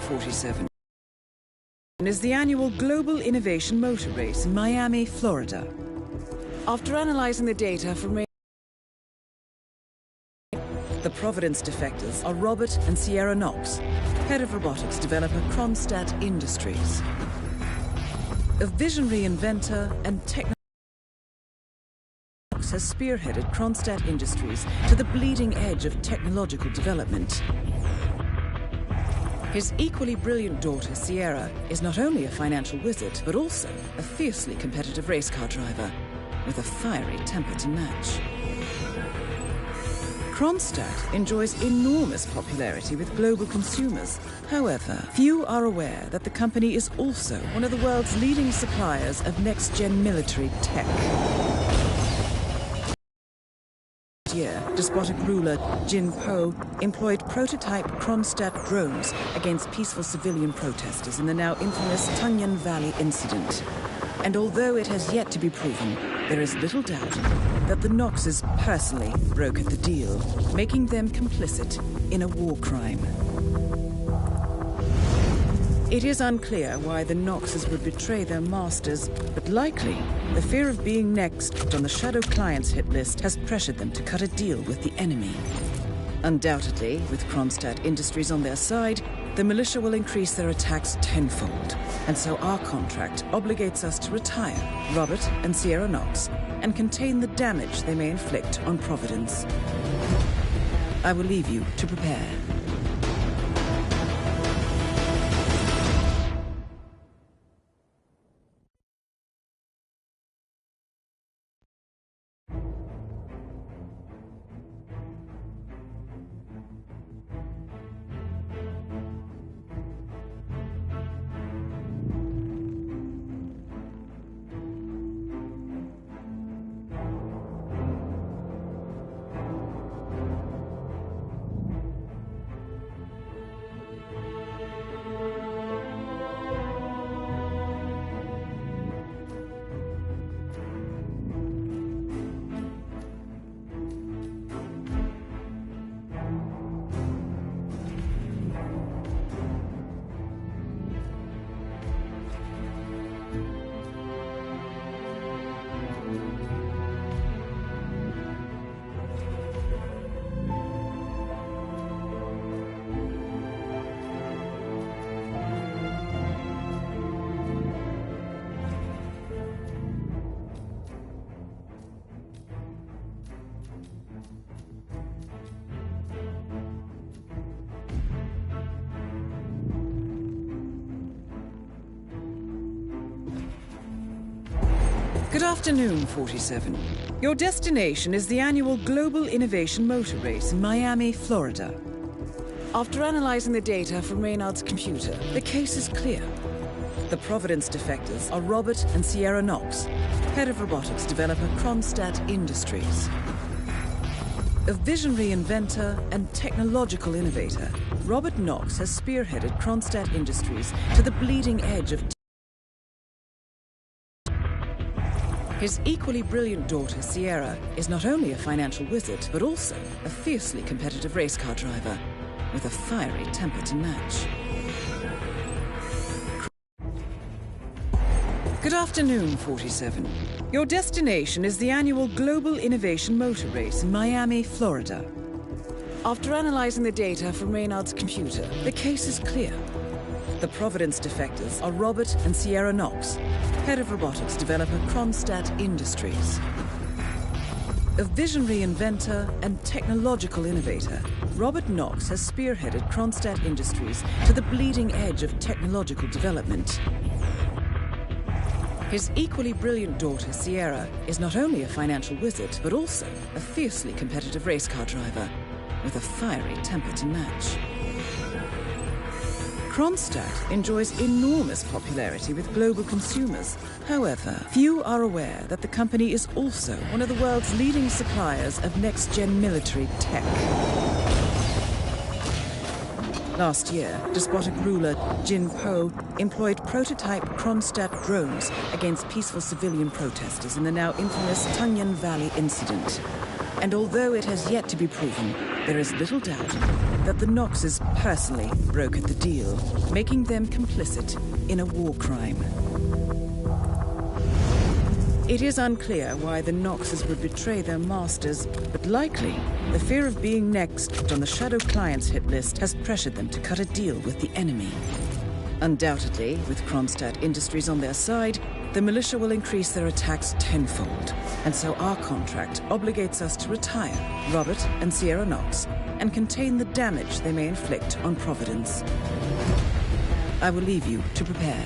47 is the annual Global Innovation Motor Race in Miami, Florida. After analyzing the data from the Providence defectors are Robert and Sierra Knox, head of robotics developer Kronstadt Industries. A visionary inventor and technologist has spearheaded Kronstadt Industries to the bleeding edge of technological development. His equally brilliant daughter, Sierra, is not only a financial wizard, but also a fiercely competitive race car driver with a fiery temper to match. Kronstadt enjoys enormous popularity with global consumers. However, few are aware that the company is also one of the world's leading suppliers of next-gen military tech. Year, despotic ruler Jin Po employed prototype Kronstadt drones against peaceful civilian protesters in the now infamous Tunyon Valley incident. And although it has yet to be proven, there is little doubt that the Knoxes personally brokered the deal, making them complicit in a war crime. It is unclear why the Knoxes would betray their masters, but likely the fear of being next on the Shadow Clients hit list has pressured them to cut a deal with the enemy. Undoubtedly, with Kronstadt Industries on their side, the militia will increase their attacks tenfold. And so our contract obligates us to retire Robert and Sierra Knox and contain the damage they may inflict on Providence. I will leave you to prepare. Good afternoon, 47. Your destination is the annual Global Innovation Motor Race in Miami, Florida. After analyzing the data from Reynard's computer, the case is clear. The Providence defectors are Robert and Sierra Knox, head of robotics developer Kronstadt Industries. A visionary inventor and technological innovator, Robert Knox has spearheaded Kronstadt Industries to the bleeding edge of His equally brilliant daughter, Sierra, is not only a financial wizard, but also a fiercely competitive race car driver with a fiery temper to match. Good afternoon, 47. Your destination is the annual Global Innovation Motor Race in Miami, Florida. After analyzing the data from Reynard's computer, the case is clear. The Providence defectors are Robert and Sierra Knox, head of robotics developer Kronstadt Industries. A visionary inventor and technological innovator, Robert Knox has spearheaded Kronstadt Industries to the bleeding edge of technological development. His equally brilliant daughter, Sierra, is not only a financial wizard, but also a fiercely competitive race car driver with a fiery temper to match. Kronstadt enjoys enormous popularity with global consumers. However, few are aware that the company is also one of the world's leading suppliers of next-gen military tech. Last year, despotic ruler Jin Po employed prototype Kronstadt drones against peaceful civilian protesters in the now infamous Tunyon Valley incident. And although it has yet to be proven, There is little doubt that the Knoxes personally brokered the deal, making them complicit in a war crime. It is unclear why the Knoxes would betray their masters, but likely the fear of being next on the Shadow Clients hit list has pressured them to cut a deal with the enemy. Undoubtedly, with Kronstadt Industries on their side, the militia will increase their attacks tenfold, and so our contract obligates us to retire Robert and Sierra Knox and contain the damage they may inflict on Providence. I will leave you to prepare.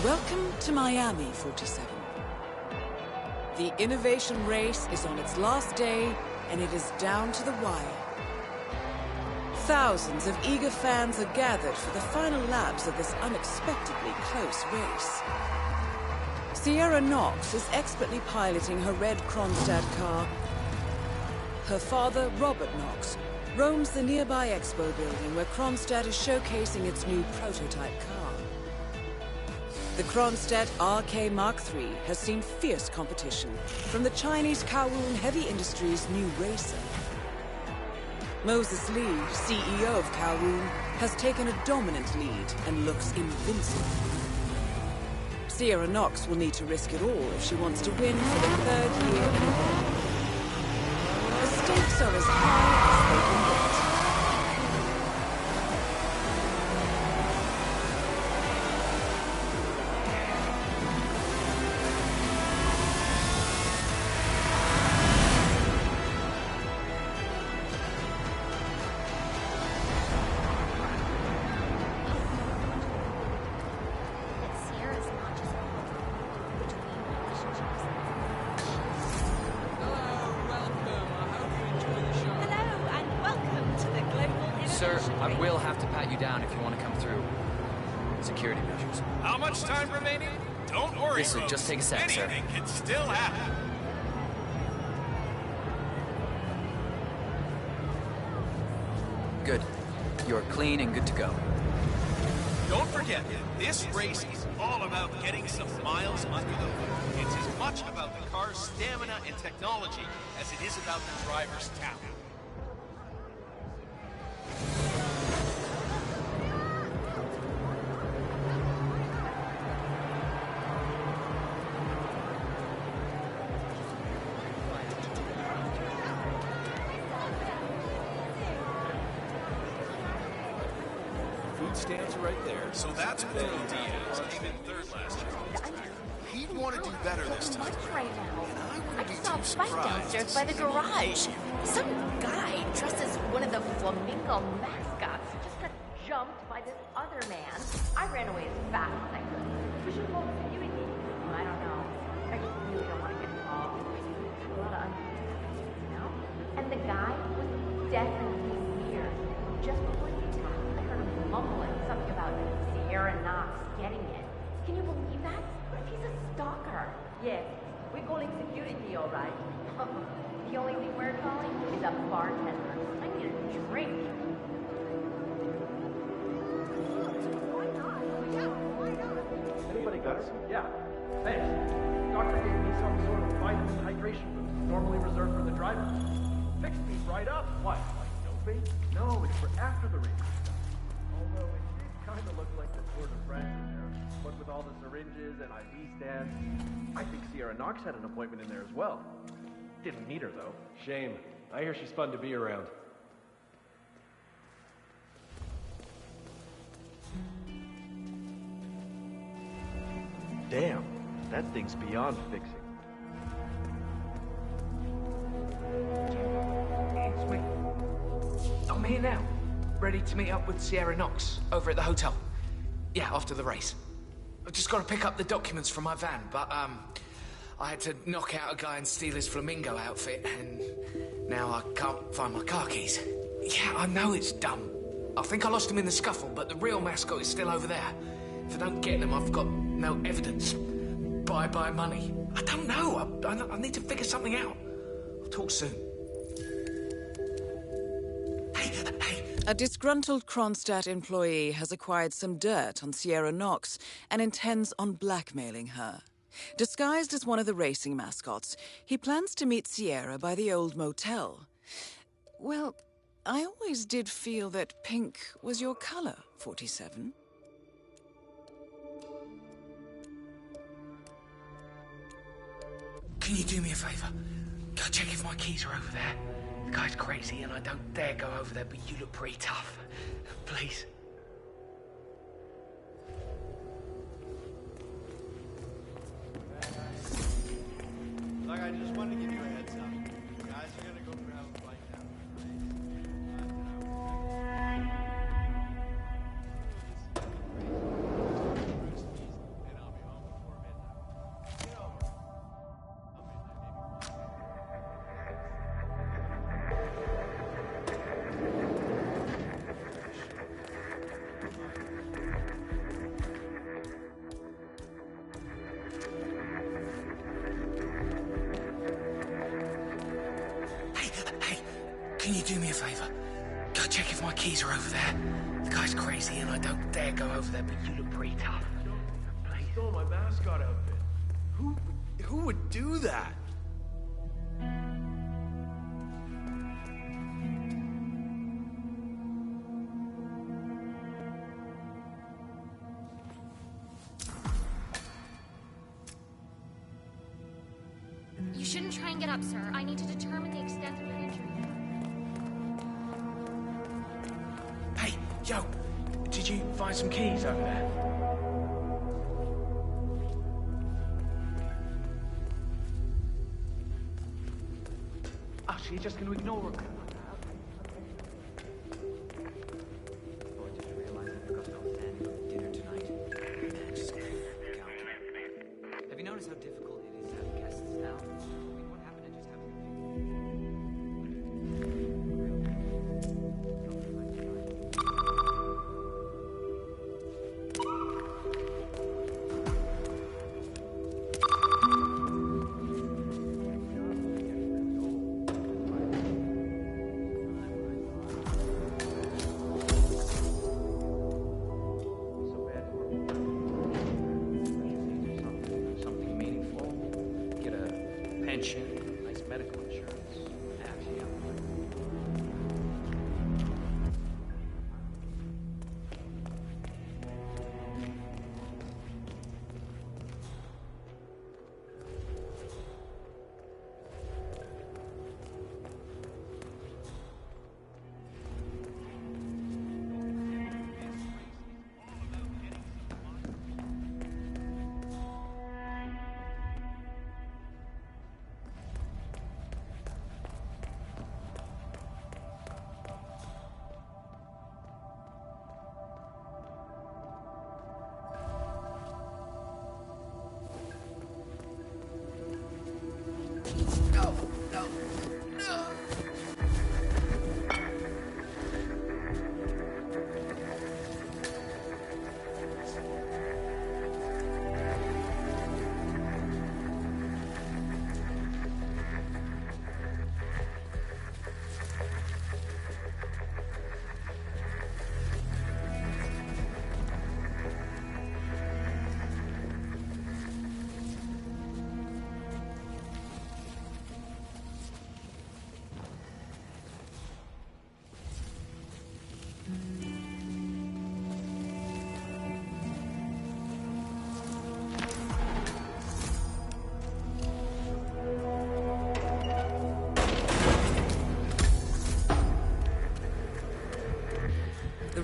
Welcome to Miami, 47. The innovation race is on its last day, and it is down to the wire. Thousands of eager fans are gathered for the final laps of this unexpectedly close race. Sierra Knox is expertly piloting her red Kronstadt car. Her father, Robert Knox, roams the nearby expo building where Kronstadt is showcasing its new prototype car. The Kronstadt RK Mark III has seen fierce competition from the Chinese Kowloon Heavy Industries' new racer. Moses Lee, CEO of Kowloon, has taken a dominant lead and looks invincible. Sierra Knox will need to risk it all if she wants to win for the third year in a row. The stakes are as high as they can get. Sir, I will have to pat you down if you want to come through. Security measures. How much time remaining? Don't worry, Listen, Rose. just take a sec, sir. Anything can still happen. Good. You're clean and good to go. Don't forget, this race is all about getting some miles under the hood. It's as much about the car's stamina and technology as it is about the driver's talent. Food stands are right there. So that's Pedro Diaz. Came in third last year. He'd want to do better this time. Right now. And I just saw a fight downstairs by the garage. Some guy dressed as one of the flamingo mascots just got jumped by this other man. I ran away as fast as I could. We should call security. I don't know. I just really don't want to get involved. A lot of uncertainty, you know? And the guy was definitely weird. Just before the attack, I heard him mumbling something about Sierra Knox getting it. Can you believe that? He's a stalker. Yes, we're calling security, all right. The only thing we're calling is a bartender. I need a drink. Why not? Yeah, why not? Anybody got some? Yeah. Thanks. Doctor gave me some sort of vitamin hydration boost, normally reserved for the driver. Fixed me right up. What? Like doping? No, it's for after the race. Although it did kind of look like the Tour de France in there. What with all the syringes and IV stands. I think Sierra Knox had an appointment in there as well. Didn't meet her, though. Shame. I hear she's fun to be around. Damn, that thing's beyond fixing. It's me. I'm here now, ready to meet up with Sierra Knox over at the hotel. Yeah, after the race. I've just got to pick up the documents from my van, but I had to knock out a guy and steal his flamingo outfit, and now I can't find my car keys. Yeah, I know it's dumb. I think I lost them in the scuffle, but the real mascot is still over there. If I don't get them, I've got no evidence. Bye-bye money. I don't know. I need to figure something out. I'll talk soon. Hey. A disgruntled Kronstadt employee has acquired some dirt on Sierra Knox and intends on blackmailing her. Disguised as one of the racing mascots, he plans to meet Sierra by the old motel. Well, I always did feel that pink was your color, 47. Can you do me a favor? Go check if my keys are over there. The guy's crazy and I don't dare go over there, but you look pretty tough. Please. Look, I just wanted to give you a heads up. You guys are gonna go grab a bite now. And I'll be home before midnight. You know, Hey, can you do me a favor? Go check if my keys are over there. The guy's crazy and I don't dare go over there, but you look pretty tough. Please. Stole my mascot outfit. Who would do that? You shouldn't try and get up, sir. I need to determine the extent of your injury. Hey, yo, did you find some keys over there? Oh, so you're just going to ignore it? Have you noticed how difficult it is to have guests now? I mean, what happened to just having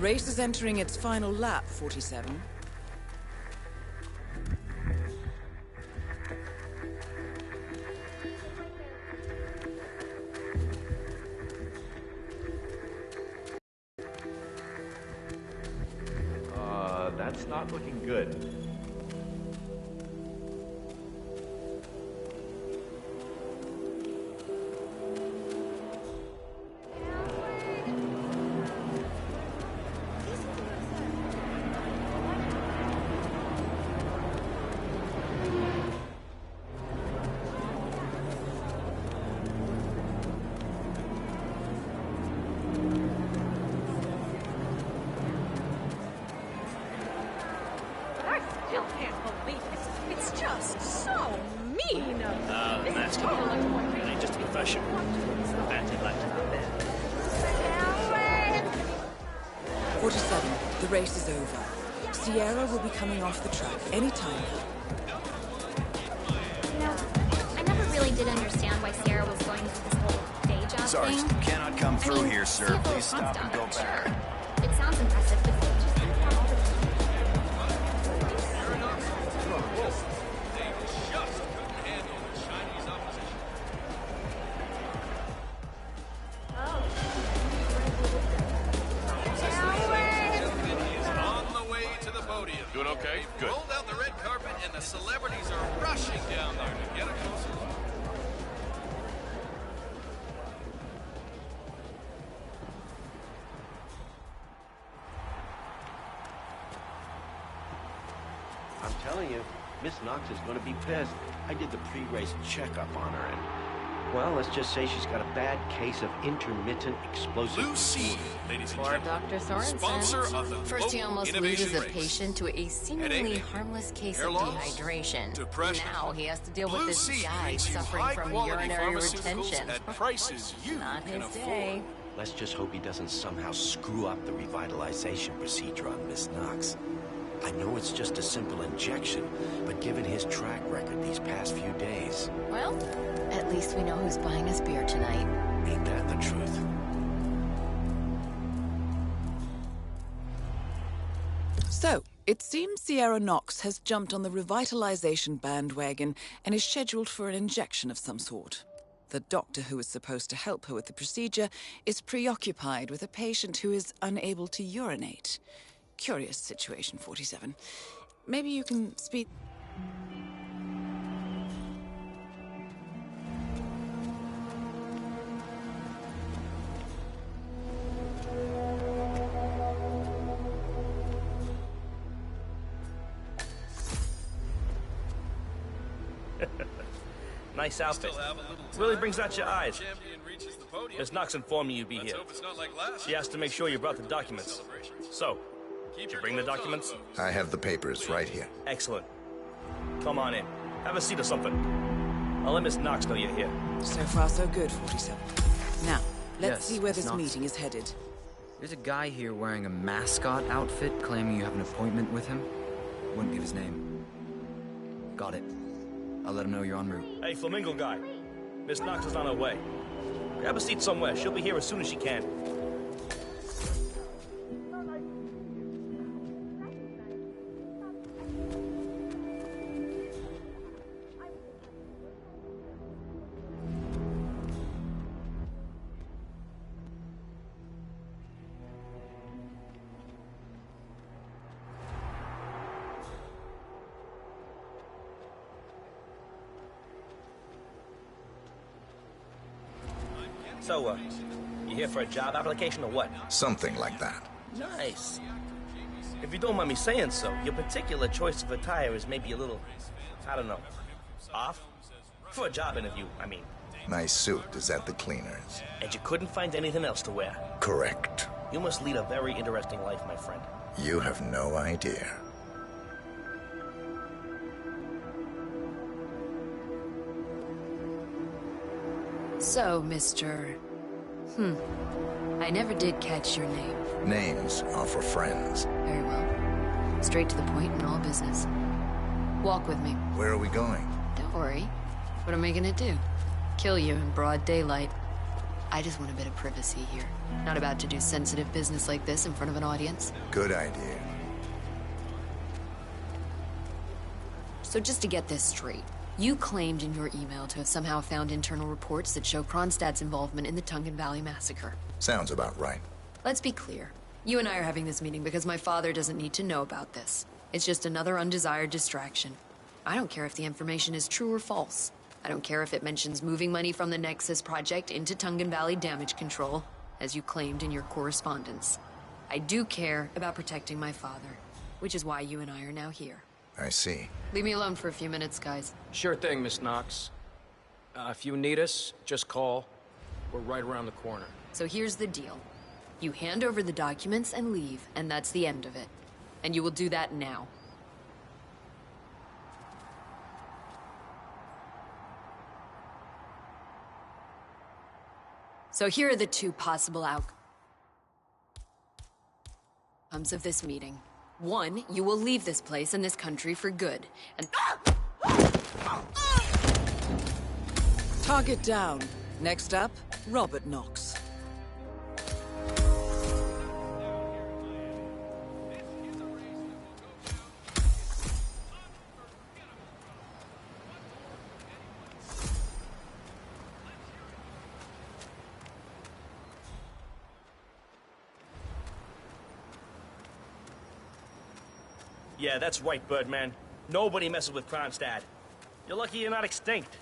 race is entering its final lap, 47. That's not looking good. The race is over. Sierra will be coming off the track any time now. You know, I never really did understand why Sierra was going through this whole day job Sarge, thing. cannot come through here, sir. CFO Please stop wants and to go own it, back. sure. It sounds impressive, but it's just like that all the time. They just couldn't handle the Chinese opposition. Doing okay? Good. Rolled out the red carpet and the celebrities are rushing down there to get a closer look. I'm telling you, Miss Knox is going to be pissed. I did the pre-race checkup on her, and well, let's just say she's got a bad case of intermittent explosive Lucy, disorder. ladies and Poor gentlemen. Dr. Sorensen. Sponsor of the First, he global almost innovation loses a race. patient to a seemingly Headache, harmless case hair of loss, dehydration. depression. Now he has to deal with Blue this Sea guy brings you suffering from high-quality urinary pharmaceuticals retention. at prices you Not can his afford. day. Let's just hope he doesn't somehow screw up the revitalization procedure on Miss Knox. I know it's just a simple injection, but given his track record these past few days... Well, at least we know who's buying us beer tonight. Ain't that the truth? So, it seems Sierra Knox has jumped on the revitalization bandwagon and is scheduled for an injection of some sort. The doctor who is supposed to help her with the procedure is preoccupied with a patient who is unable to urinate. Curious situation, 47. Maybe you can speak... Nice outfit. Still have a little time Really brings out your before the eyes. champion reaches the podium. Miss Knox informed me you'd be Let's here. hope it's not like last She asked to make sure you brought the documents. So, did you bring the documents? I have the papers right here. Excellent. Come on in. Have a seat or something. I'll let Miss Knox know you're here. So far, so good, 47. Now, let's Yes, see where Miss this Knox. meeting is headed. There's a guy here wearing a mascot outfit claiming you have an appointment with him. Wouldn't give his name. Got it. I'll let him know you're en route. Hey, Flamingo guy. Miss Knox is on her way. Grab a seat somewhere. She'll be here as soon as she can. So, you here for a job application or what? Something like that. Nice. If you don't mind me saying so, your particular choice of attire is maybe a little, I don't know, off? For a job interview, I mean. My suit is at the cleaners. And you couldn't find anything else to wear. Correct. You must lead a very interesting life, my friend. You have no idea. So, Mr. I never did catch your name. Names are for friends. Very well. Straight to the point in all business. Walk with me. Where are we going? Don't worry. What am I gonna do? Kill you in broad daylight. I just want a bit of privacy here. Not about to do sensitive business like this in front of an audience. Good idea. So just to get this straight, you claimed in your email to have somehow found internal reports that show Kronstadt's involvement in the Tungan Valley massacre. Sounds about right. Let's be clear. You and I are having this meeting because my father doesn't need to know about this. It's just another undesired distraction. I don't care if the information is true or false. I don't care if it mentions moving money from the Nexus project into Tungan Valley damage control, as you claimed in your correspondence. I do care about protecting my father, which is why you and I are now here. I see. Leave me alone for a few minutes, guys. Sure thing, Miss Knox. If you need us, just call. We're right around the corner. So here's the deal. You hand over the documents and leave, and that's the end of it. And you will do that now. So here are the two possible outcomes of this meeting. One, you will leave this place and this country for good, and... Target down. Next up, Robert Knox. Yeah, that's right, Birdman. Nobody messes with Kronstadt. You're lucky you're not extinct.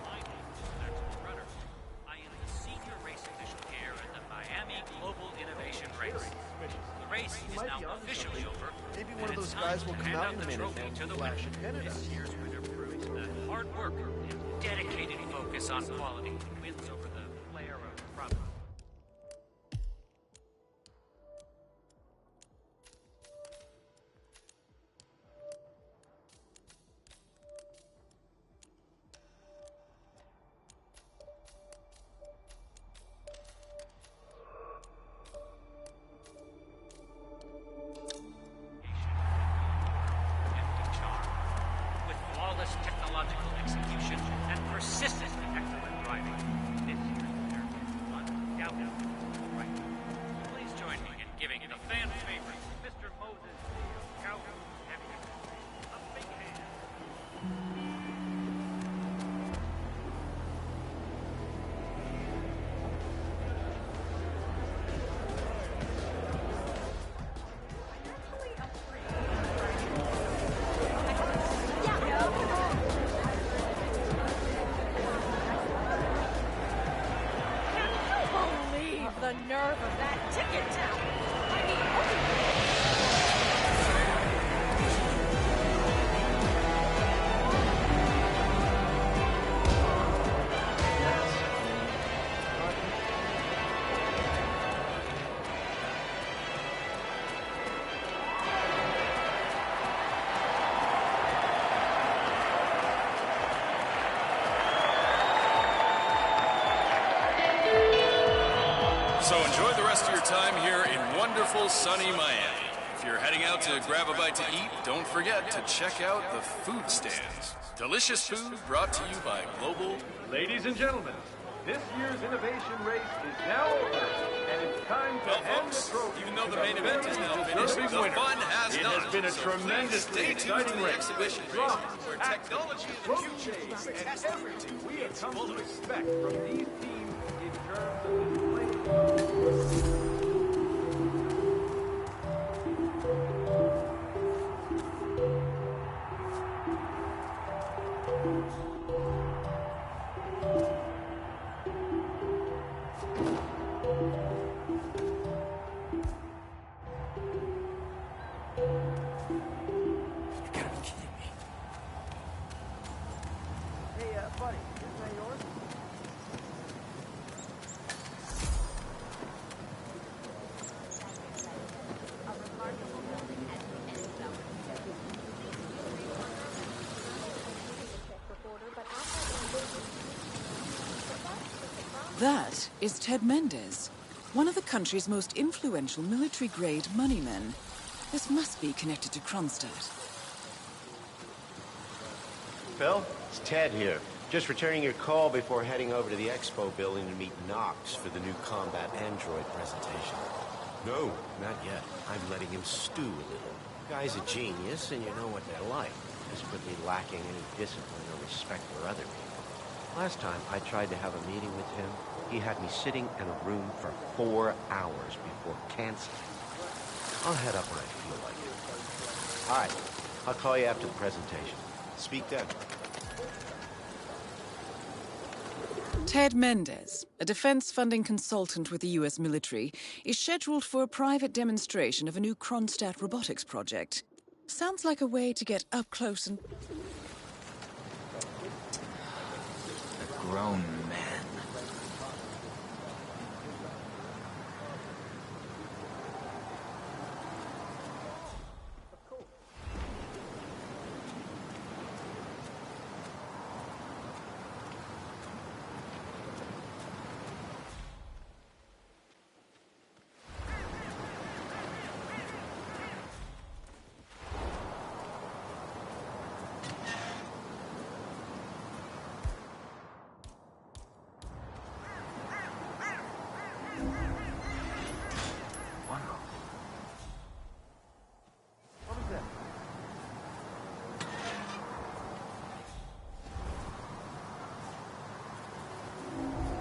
My name is Maxwell Runner. I am the senior race official here at the Miami Global Innovation Race. The race is now officially over. Maybe one of those guys will come out in a minute and to the flash winner. This year's winner proves that hard work and dedicated focus on quality wins over the flair of profit. Technological execution and persistently excellent driving. This year's winner is undoubtedly right. Please join me in giving the fan favorite, Mr. Moses, Scout Heavy, a big hand. The nerve of that ticket town! I mean, So enjoy the rest of your time here in wonderful, sunny Miami. If you're heading out to grab a bite to eat, don't forget to check out the food stands. Delicious food brought to you by Global. Ladies and gentlemen, this year's innovation race is now over, and it's time to hand the trophy. Even though the main event is now finished, the fun has not. It has been a tremendously exciting race. Exhibition Drama, where action, technology is the road future. chase, and everything we have come to expect from these teams in terms of display. Buddy, isn't that yours? That is Ted Mendez, one of the country's most influential military-grade moneymen. This must be connected to Kronstadt. Phil, it's Ted here. Just returning your call before heading over to the expo building to meet Knox for the new combat android presentation. No, not yet. I'm letting him stew a little. Guy's a genius, and you know what they're like. Desperately lacking any discipline or respect for other people. Last time I tried to have a meeting with him, he had me sitting in a room for 4 hours before canceling. I'll head up when I feel like it. All right, I'll call you after the presentation. Speak then. Ted Mendez, a defense funding consultant with the U.S. military, is scheduled for a private demonstration of a new Kronstadt robotics project. Sounds like a way to get up close and... A grown man.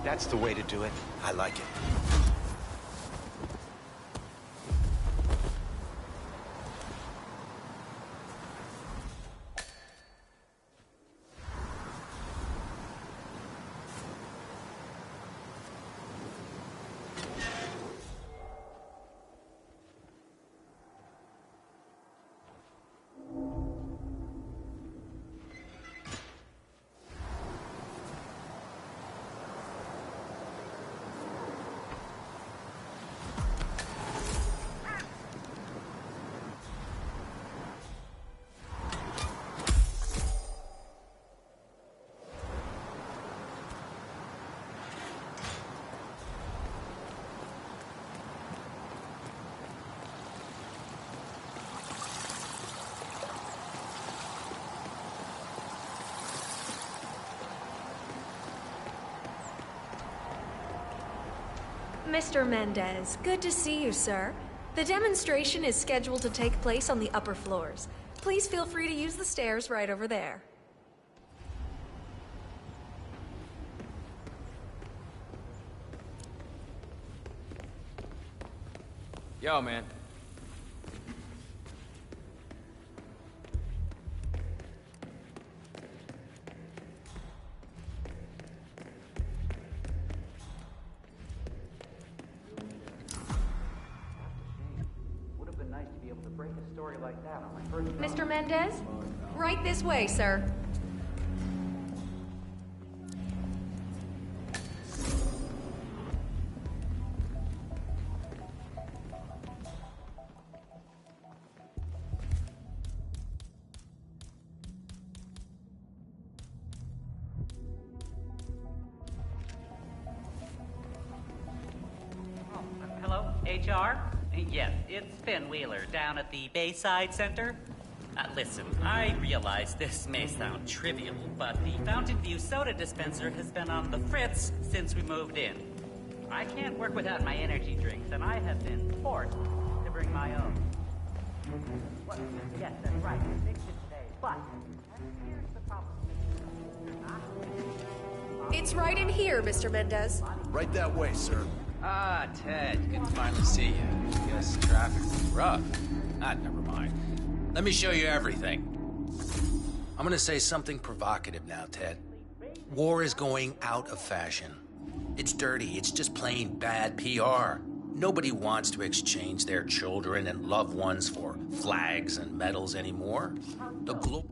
That's the way to do it. I like it. Mr. Mendez, good to see you, sir. The demonstration is scheduled to take place on the upper floors. Please feel free to use the stairs right over there. Yo, man. Mr. Mendez? Right this way, sir. Hello, HR? Yes, it's Finn Wheeler down at the Bayside Center. Listen, I realize this may sound trivial, but the Fountain View soda dispenser has been on the fritz since we moved in. I can't work without my energy drinks, and I have been forced to bring my own. What? Yes, that's right. I fixed it today, but here's the problem. It's right in here, Mr. Mendez. Right that way, sir. Ah, Ted, good to finally see you. Guess traffic was rough. Never mind. Let me show you everything. I'm gonna say something provocative now, Ted. War is going out of fashion. It's dirty, it's just plain bad PR. Nobody wants to exchange their children and loved ones for flags and medals anymore. The global...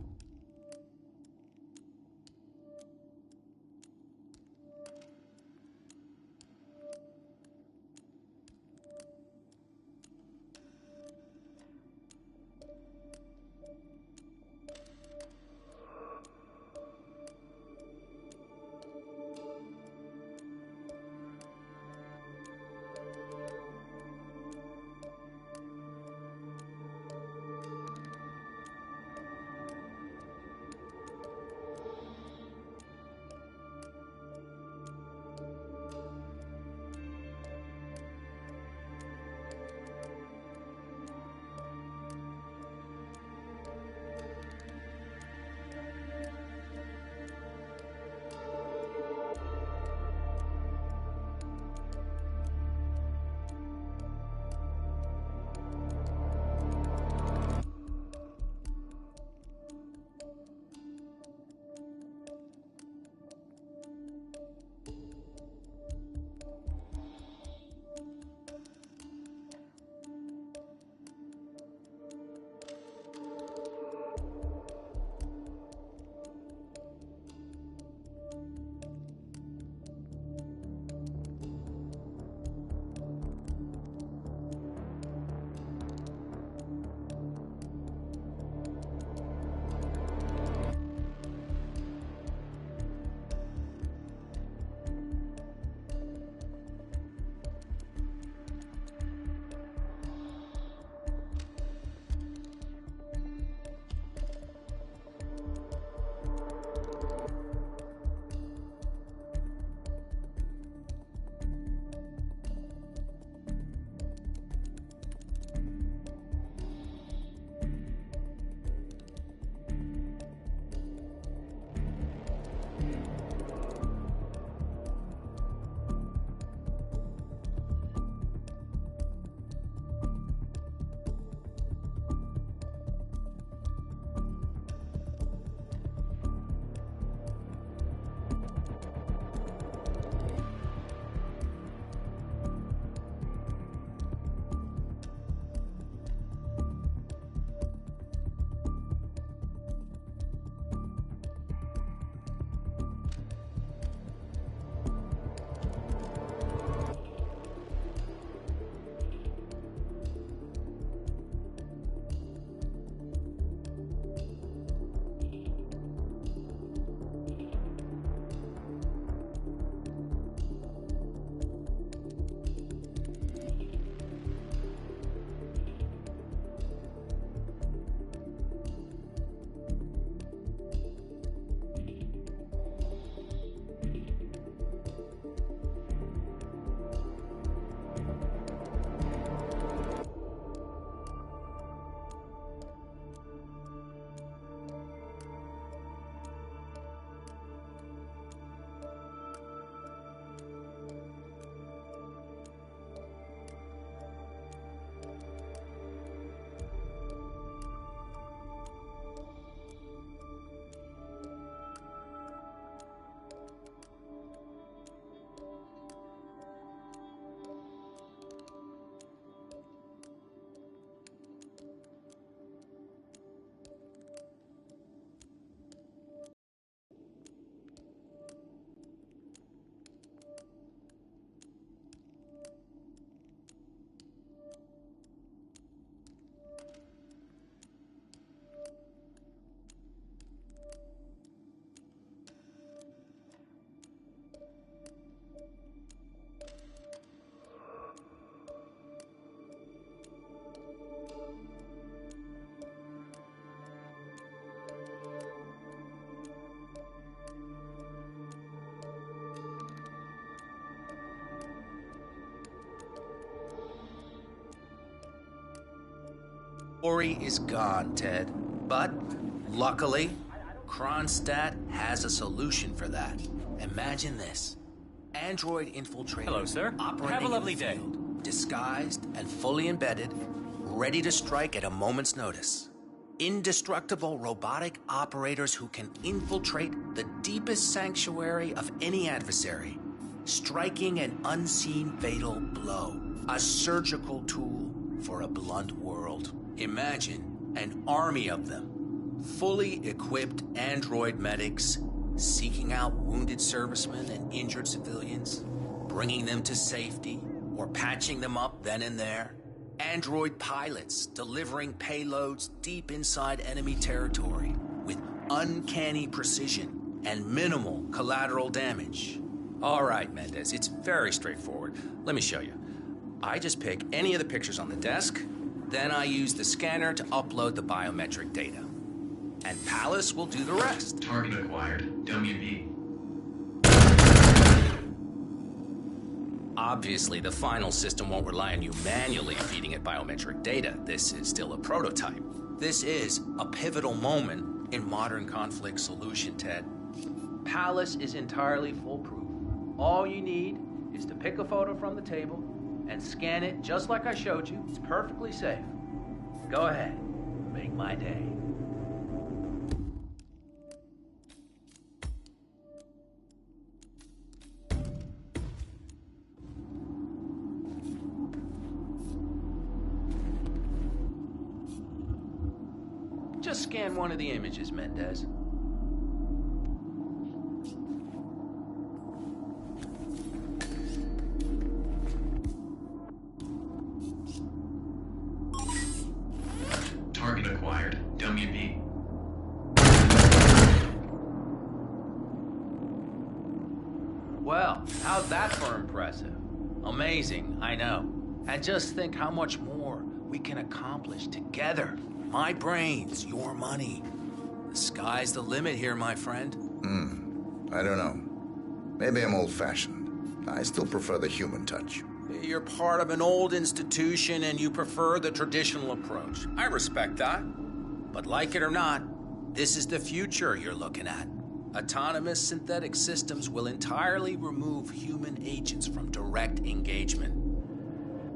Ori is gone, Ted. But, luckily, Kronstadt has a solution for that. Imagine this. Android infiltrators. Hello, sir. Operating Have a lovely in the day. field, disguised and fully embedded, ready to strike at a moment's notice. Indestructible robotic operators who can infiltrate the deepest sanctuary of any adversary, striking an unseen fatal blow, a surgical tool for a blunt world. Imagine an army of them, fully equipped android medics, seeking out wounded servicemen and injured civilians, bringing them to safety, or patching them up then and there. Android pilots delivering payloads deep inside enemy territory with uncanny precision and minimal collateral damage. All right, Mendez, it's very straightforward. Let me show you. I just pick any of the pictures on the desk, then I use the scanner to upload the biometric data. And Palace will do the rest. Target acquired. WB. Obviously, the final system won't rely on you manually feeding it biometric data. This is still a prototype. This is a pivotal moment in modern conflict solution, Ted. Palace is entirely foolproof. All you need is to pick a photo from the table and scan it just like I showed you. It's perfectly safe. Go ahead. Make my day. Just scan one of the images, Mendez. Target acquired. WB. Well, how's that for impressive? Amazing, I know. And just think how much more we can accomplish together. My brains, your money. The sky's the limit here, my friend. I don't know. Maybe I'm old-fashioned. I still prefer the human touch. You're part of an old institution and you prefer the traditional approach. I respect that. But like it or not, this is the future you're looking at. Autonomous synthetic systems will entirely remove human agents from direct engagement.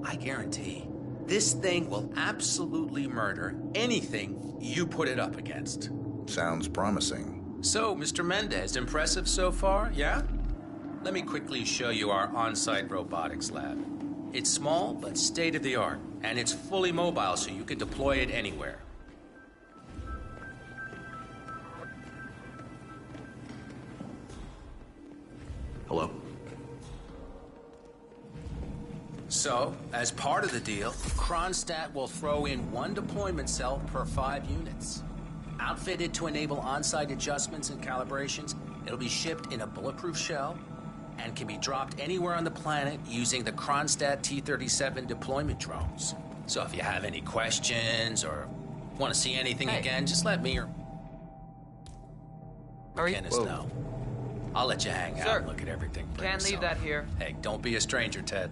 I guarantee this thing will absolutely murder anything you put it up against. Sounds promising. So, Mr. Mendez, impressive so far, yeah? Let me quickly show you our on-site robotics lab. It's small, but state-of-the-art, and it's fully mobile, so you can deploy it anywhere. Hello? So, as part of the deal, Kronstadt will throw in one deployment cell per 5 units. Outfitted to enable on-site adjustments and calibrations, it'll be shipped in a bulletproof shell and can be dropped anywhere on the planet using the Kronstadt T-37 deployment drones. So if you have any questions or want to see anything again, just let me or Kenneth know. I'll let you hang out and look at everything. Can't leave that here. Hey, don't be a stranger, Ted.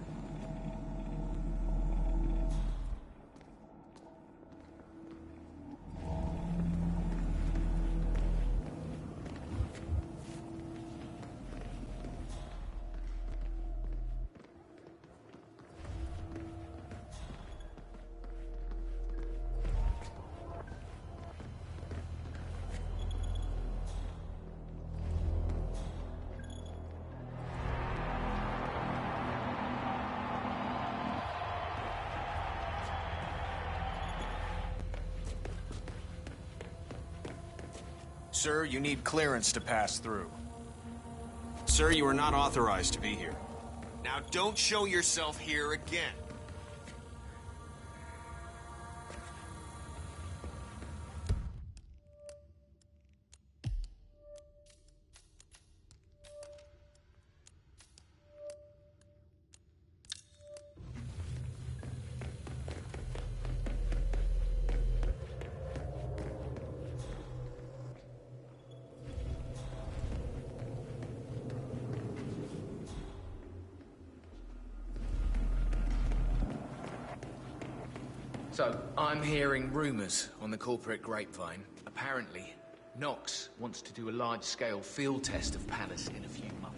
Sir, you need clearance to pass through. Sir, you are not authorized to be here. Now don't show yourself here again. So, I'm hearing rumors on the corporate grapevine. Apparently, Knox wants to do a large-scale field test of Palace in a few months.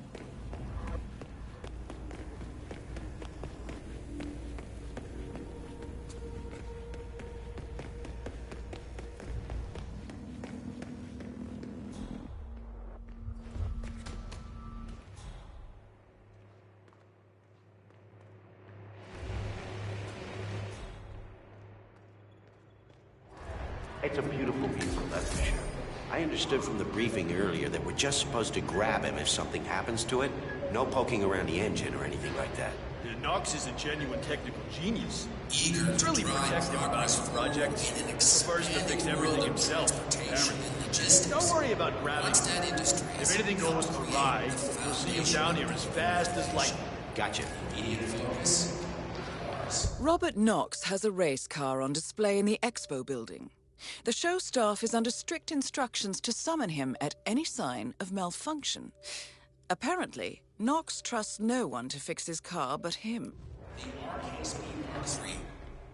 It's a beautiful vehicle, that's for sure. I understood from the briefing earlier that we're just supposed to grab him if something happens to it. No poking around the engine or anything like that. Knox is a genuine technical genius. Eager He's really to drive protective about his project. He prefers to fix everything himself, apparently. Don't worry about gravity. If anything goes awry, you'll see him down here as fast as lightning. Gotcha. Immediate focus. Robert Knox has a race car on display in the expo building. The show staff is under strict instructions to summon him at any sign of malfunction. Apparently, Knox trusts no one to fix his car but him. The RKSP Mark III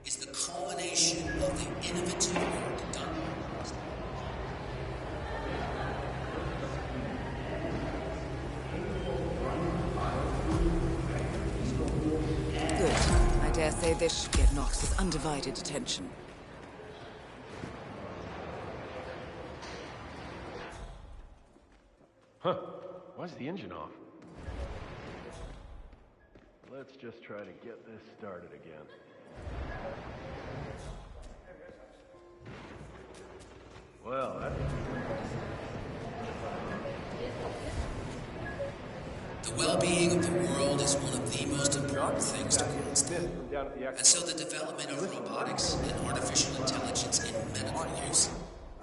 is the culmination of the innovative work done. Good. I dare say this should get Knox's undivided attention. Huh. Why's the engine off? Let's just try to get this started again. Well, that's... The well-being of the world is one of the most important things to Kronstadt. And so the development of robotics and artificial intelligence in medical use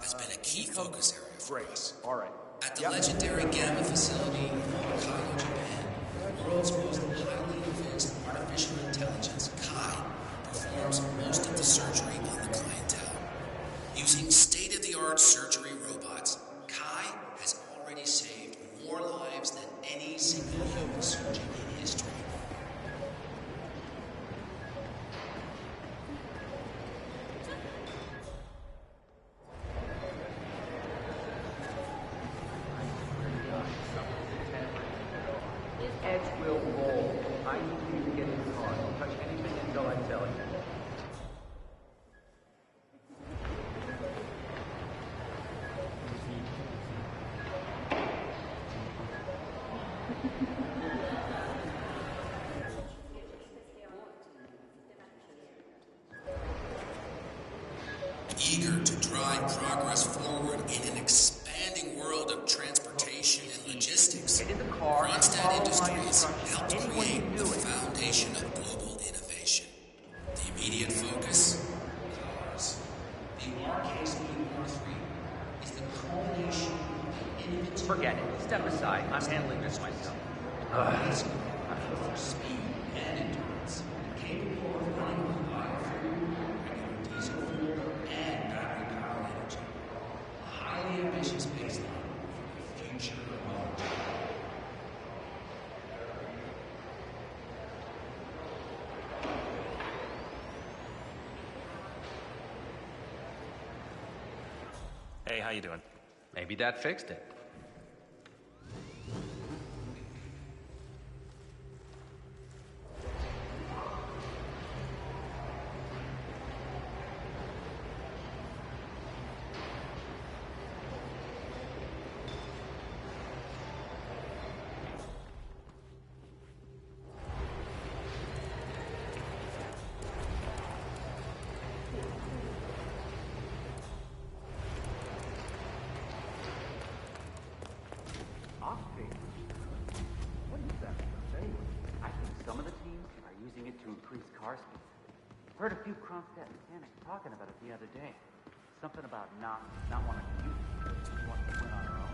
has been a key focus area for us. All right. At the legendary Gamma facility in Hokkaido, Japan, the world's most highly advanced artificial intelligence, Kai, performs most of the surgery on the clientele. Using state-of-the-art surgery robots, Kai has already saved more lives than any single human surgeon in history. Edge will roll. I need you to get in the car. Don't touch anything until I tell you. Eager to drive progress forward in an expanding world of transportation and logistics, Kronstadt Industries helped create the foundation of global innovation. The immediate focus? Cars. The RKSP Mark III is the culmination of innovative... Forget it. Step aside. I'm handling this myself. It's for speed and endurance, capable of running on biofuel, diesel fuel, and battery-powered energy. A highly ambitious baseline for the future of motor. Hey, how you doing? Maybe that fixed it. Heard a few Kronstadt mechanics talking about it the other day. Something about not wanting to use it, just wanting to win on our own.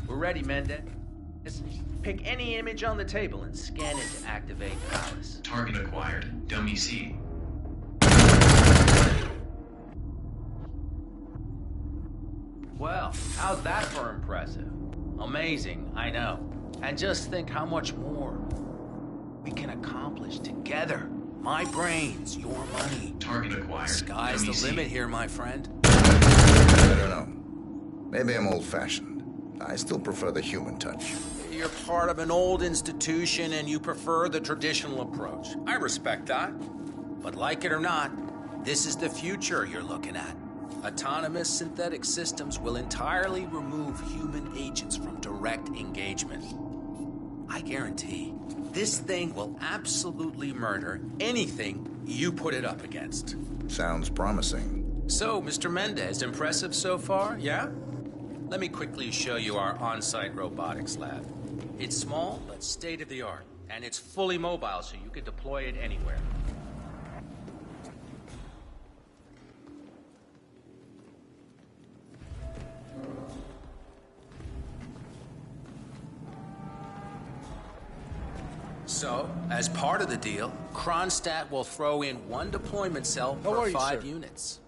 We're ready, Mendez. Pick any image on the table and scan it to activate Palace. Target acquired. Dummy C. Well, how's that for impressive? Amazing, I know. And just think how much more we can accomplish together. My brains, your money. Target acquired. Sky's Dummy the C. limit here, my friend. I don't know. Maybe I'm old-fashioned. I still prefer the human touch. You're part of an old institution and you prefer the traditional approach. I respect that. But like it or not, this is the future you're looking at. Autonomous synthetic systems will entirely remove human agents from direct engagement. I guarantee this thing will absolutely murder anything you put it up against. Sounds promising. So, Mr. Mendez, impressive so far, yeah? Let me quickly show you our on-site robotics lab. It's small, but state-of-the-art, and it's fully mobile, so you can deploy it anywhere. So, as part of the deal, Kronstadt will throw in one deployment cell per 5 units.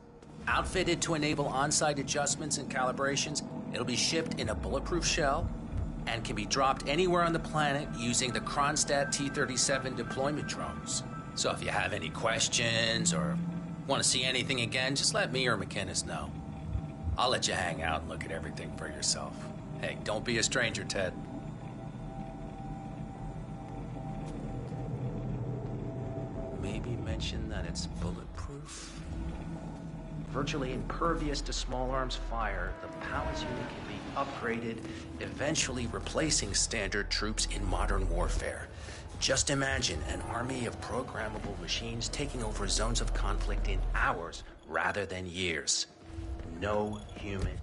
Outfitted to enable on-site adjustments and calibrations, it'll be shipped in a bulletproof shell and can be dropped anywhere on the planet using the Kronstadt T-37 deployment drones. So if you have any questions or want to see anything again, just let me or McInnes know. I'll let you hang out and look at everything for yourself. Hey, don't be a stranger, Ted. Maybe mention that it's bulletproof. Virtually impervious to small arms fire, the Palace unit can be upgraded, eventually replacing standard troops in modern warfare. Just imagine an army of programmable machines taking over zones of conflict in hours rather than years. No human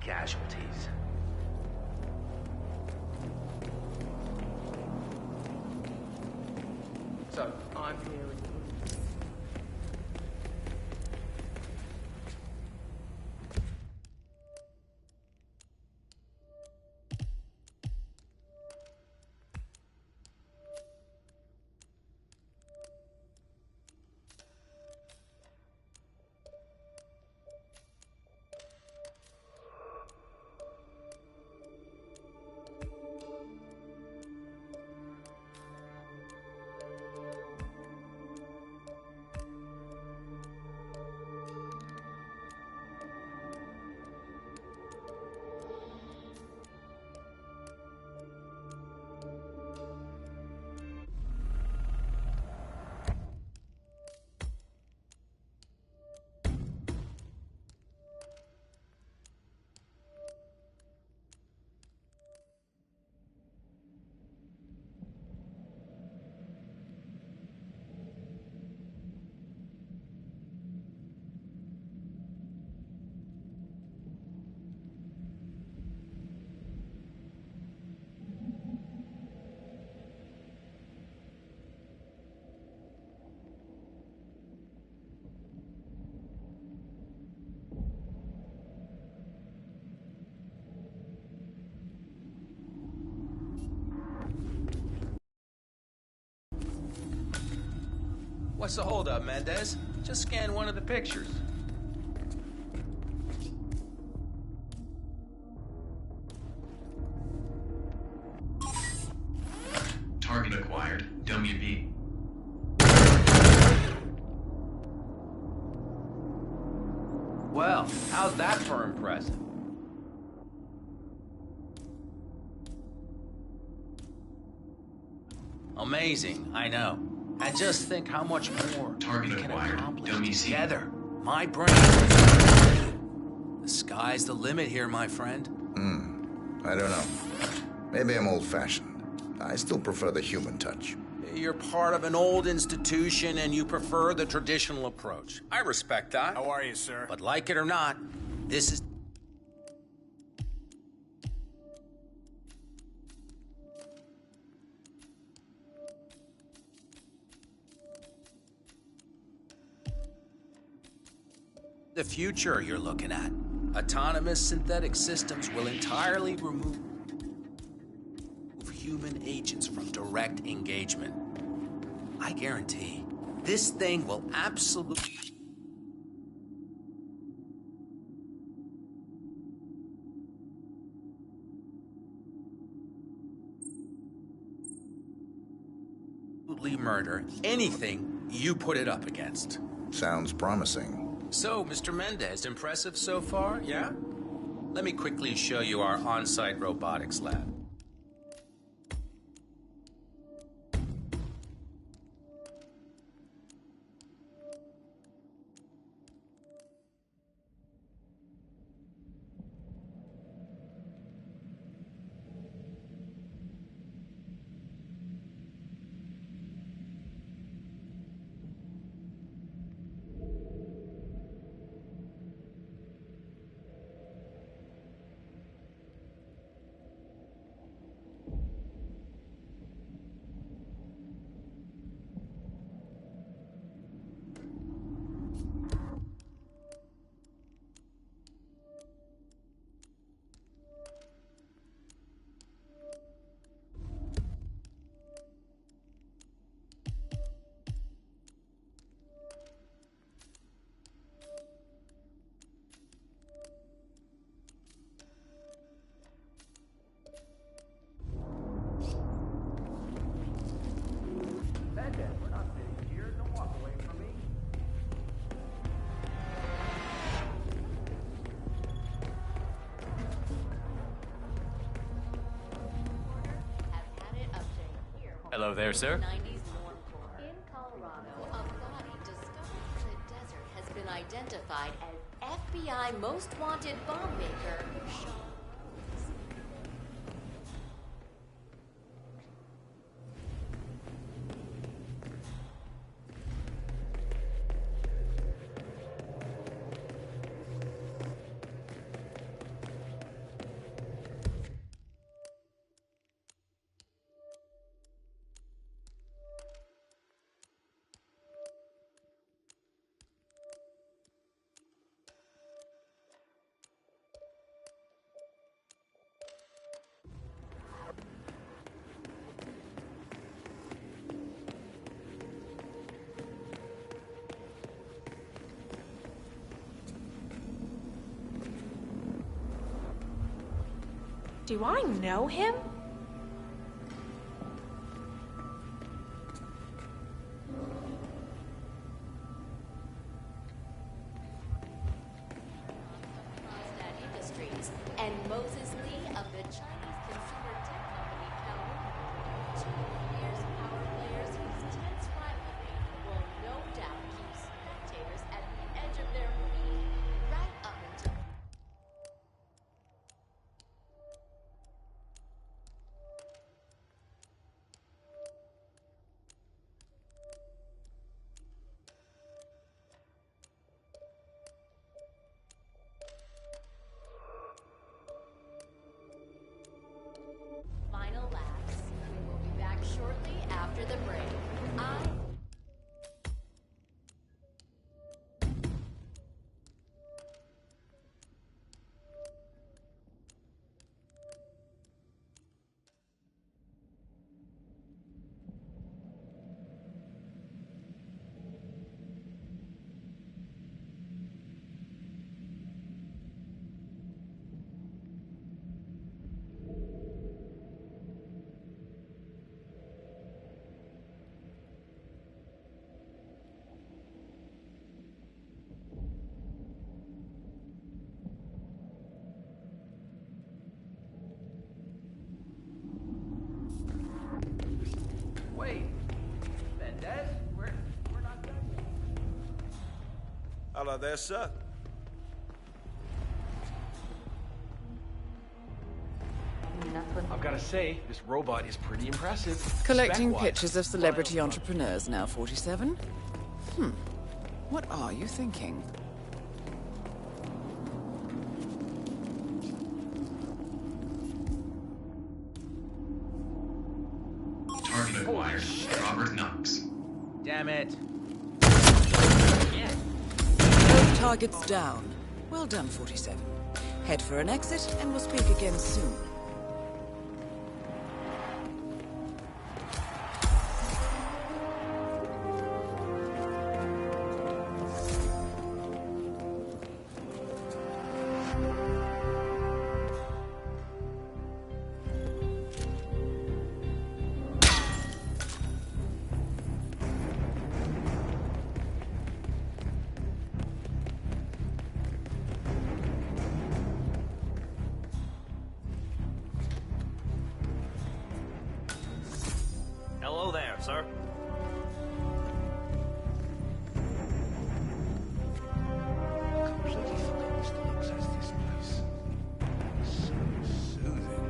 casualties. So, I'm here. What's the holdup, Mendez? Just scan one of the pictures. Target acquired. WB. Well, how's that for impressive? Amazing, I know. And just think how much more Target we can acquired. accomplish Dummy C. together. My brain. The sky's the limit here, my friend. I don't know. Maybe I'm old-fashioned. I still prefer the human touch. You're part of an old institution and you prefer the traditional approach. I respect that. How are you, sir? But like it or not, this is... The future you're looking at. Autonomous synthetic systems will entirely remove human agents from direct engagement. I guarantee this thing will absolutely murder anything you put it up against. Sounds promising. So, Mr. Mendez, impressive so far, yeah? Let me quickly show you our on-site robotics lab. Hello there, sir. In Colorado, a body discovered in the desert has been identified as FBI most wanted bomb maker Sean. Do I know him? Industries and Moses Lee of the Chinese consumer tech company Xiaomi. 2 years power players whose tense rivalry will no doubt keep spectators at the edge of their seat right up until. Final laps. We will be back shortly after the break. Wait, Mendez? We're not done yet. Hello there, sir. I've got to say, this robot is pretty impressive. Collecting Spec-wise. pictures of celebrity entrepreneurs now, 47? What are you thinking? Target acquired. Robert Knox. Damn it. Both Target's down. Well done, 47. Head for an exit, and we'll speak again soon. Hello there, sir. Completely forgot to access this place. So soothing.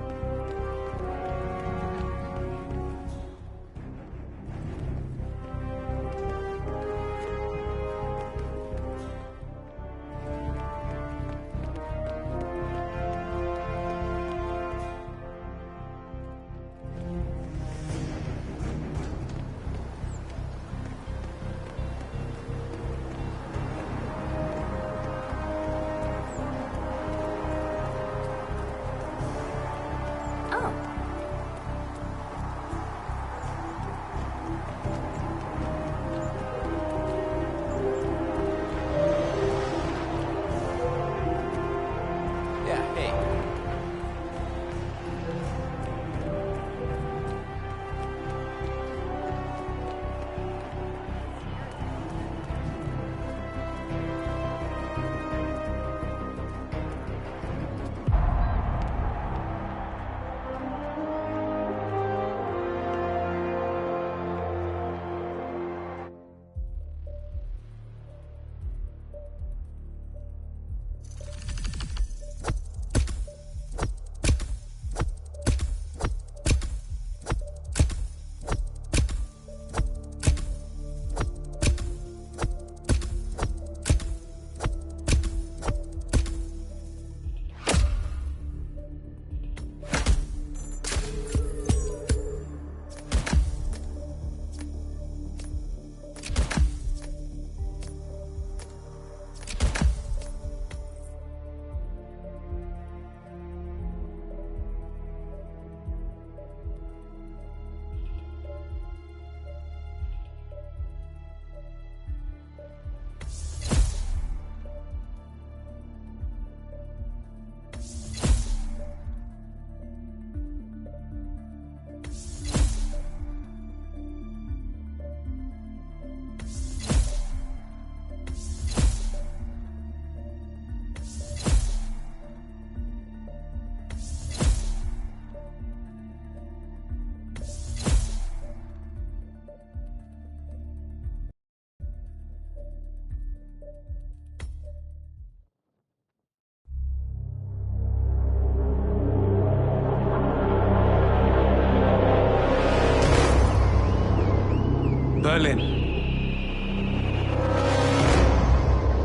Berlin,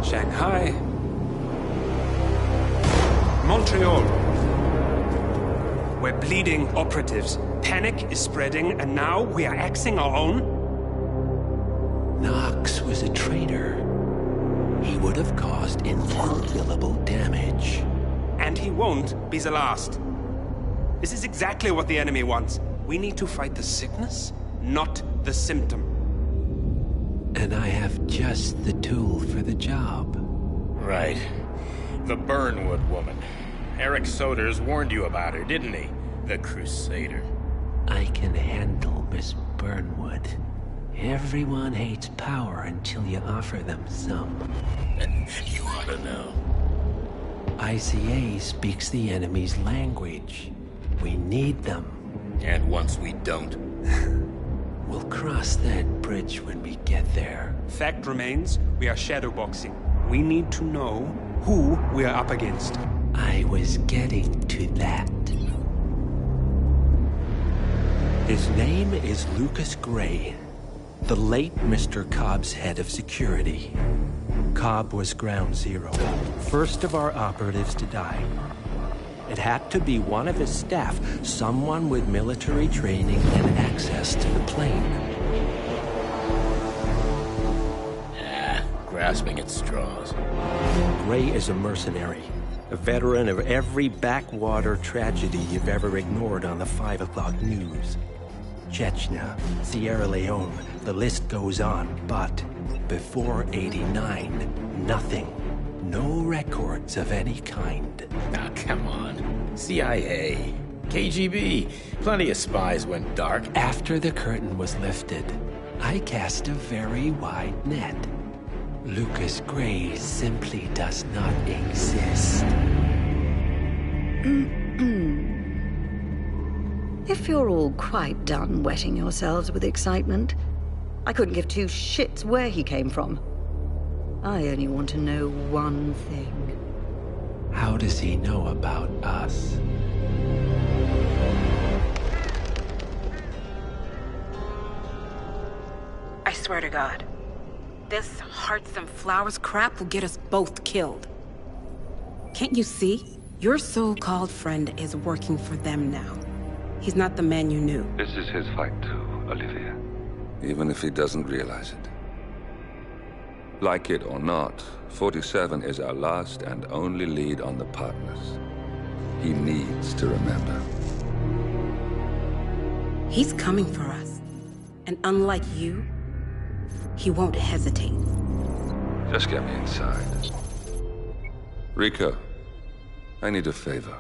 Shanghai, Montreal. We're bleeding operatives. Panic is spreading, and now we are axing our own? Knox was a traitor. He would have caused incalculable damage. And he won't be the last. This is exactly what the enemy wants. We need to fight the sickness, not the symptom. And I have just the tool for the job. Right. The Burnwood woman. Eric Soders warned you about her, didn't he? The Crusader. I can handle Miss Burnwood. Everyone hates power until you offer them some. You ought to know. ICA speaks the enemy's language. We need them. And once we don't? We'll cross that bridge when we get there. Fact remains, we are shadowboxing. We need to know who we are up against. I was getting to that. His name is Lucas Gray, the late Mr. Cobb's head of security. Cobb was ground zero, first of our operatives to die. It had to be one of his staff, someone with military training and access to the plane. grasping at straws. Gray is a mercenary, a veteran of every backwater tragedy you've ever ignored on the 5 o'clock news. Chechnya, Sierra Leone, the list goes on, but before '89, nothing. No records of any kind. Ah, come on. CIA, KGB, plenty of spies went dark. After the curtain was lifted, I cast a very wide net. Lucas Gray simply does not exist. If you're all quite done wetting yourselves with excitement, I couldn't give two shits where he came from. I only want to know one thing. How does he know about us? I swear to God, this hearts and flowers crap will get us both killed. Can't you see? Your so-called friend is working for them now. He's not the man you knew. This is his fight too, Olivia. Even if he doesn't realize it. Like it or not, 47 is our last and only lead on the partners. He needs to remember. He's coming for us. And unlike you, he won't hesitate. Just get me inside. Rico, I need a favor.